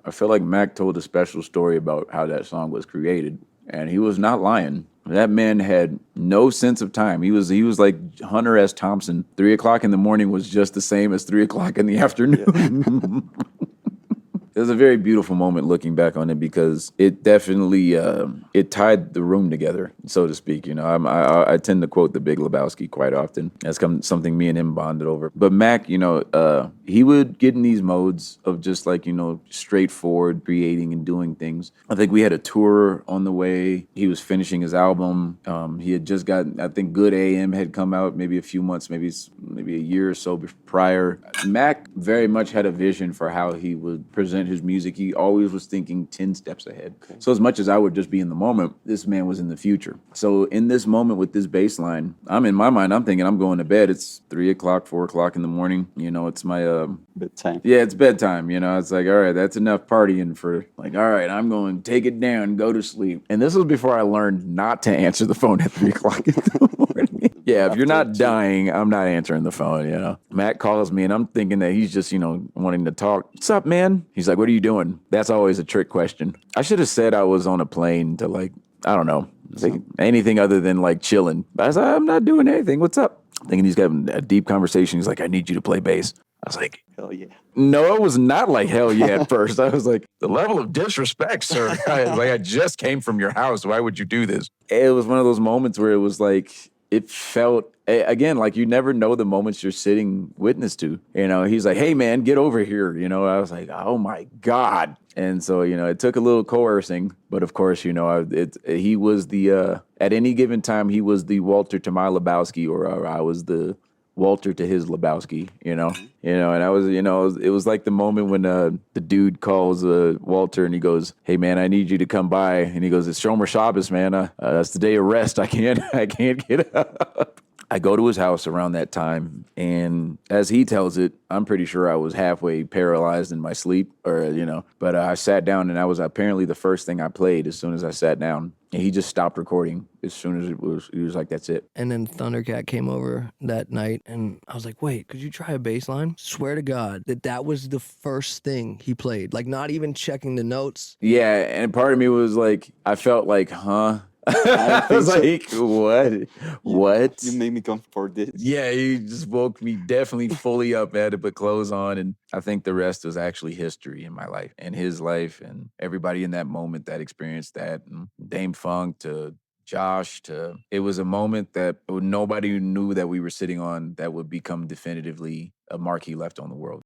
I feel like Mac told a special story about how that song was created, and he was not lying. That man had no sense of time. He was like Hunter S. Thompson. 3 o'clock in the morning was just the same as 3 o'clock in the Yeah. afternoon. It was a very beautiful moment looking back on it because it definitely it tied the room together, so to speak. I tend to quote the Big Lebowski quite often. That's something me and him bonded over. But Mac, he would get in these modes of just like straightforward creating and doing things. I think we had a tour on the way. He was finishing his album. He had just gotten, I think, Good AM had come out maybe a few months, maybe a year or so prior. Mac very much had a vision for how he would present his music. He always was thinking 10 steps ahead. Okay. So as much as I would just be in the moment, this man was in the future. So in this moment with this bass line, I'm in my mind, I'm thinking I'm going to bed. It's 3 o'clock, 4 o'clock in the morning. It's my Bedtime. yeah, it's bedtime. It's like, all right, that's enough partying for like, all right, I'm going to take it down, go to sleep. And this was before I learned not to answer the phone at 3 o'clock in the morning. Yeah, if you're not dying, I'm not answering the phone. Matt calls me and I'm thinking that he's just, wanting to talk. What's up, man? He's like, what are you doing? That's always a trick question. I should have said I was on a plane to like, I don't know, like anything other than like chilling. But I was like, I'm not doing anything. What's up? Thinking he's having a deep conversation. He's like, I need you to play bass. I was like, Hell yeah. no, it was not like hell yeah at first. I was like, the level of disrespect, sir. I just came from your house. Why would you do this? It was one of those moments where it was like, it felt, again, like you never know the moments you're sitting witness to. He's like, hey, man, get over here. I was like, oh, my God. And so, it took a little coercing. But of course, he was at any given time, he was the Walter to my Lebowski, or I was the Walter to his Lebowski. And I was, it was like the moment when the dude calls Walter and he goes, hey, man, I need you to come by. And he goes, it's Shomer Shabbos, man. That's the day of rest. I can't get up. I go to his house around that time, and as he tells it, I'm pretty sure I was halfway paralyzed in my sleep, but I sat down, and that was apparently the first thing I played as soon as I sat down. And he just stopped recording as soon as he was like, that's it. And then Thundercat came over that night, and I was like, wait, could you try a bass line? Swear to God that was the first thing he played, like not even checking the notes. Yeah, and part of me was like, I felt like, huh? I was like, what? What? You made me come for this. Yeah, he just woke me definitely fully up. I had to put clothes on, and I think the rest was actually history in my life and his life and everybody in that moment that experienced that. And Dame Funk to Josh it was a moment that nobody knew that we were sitting on that would become definitively a mark he left on the world.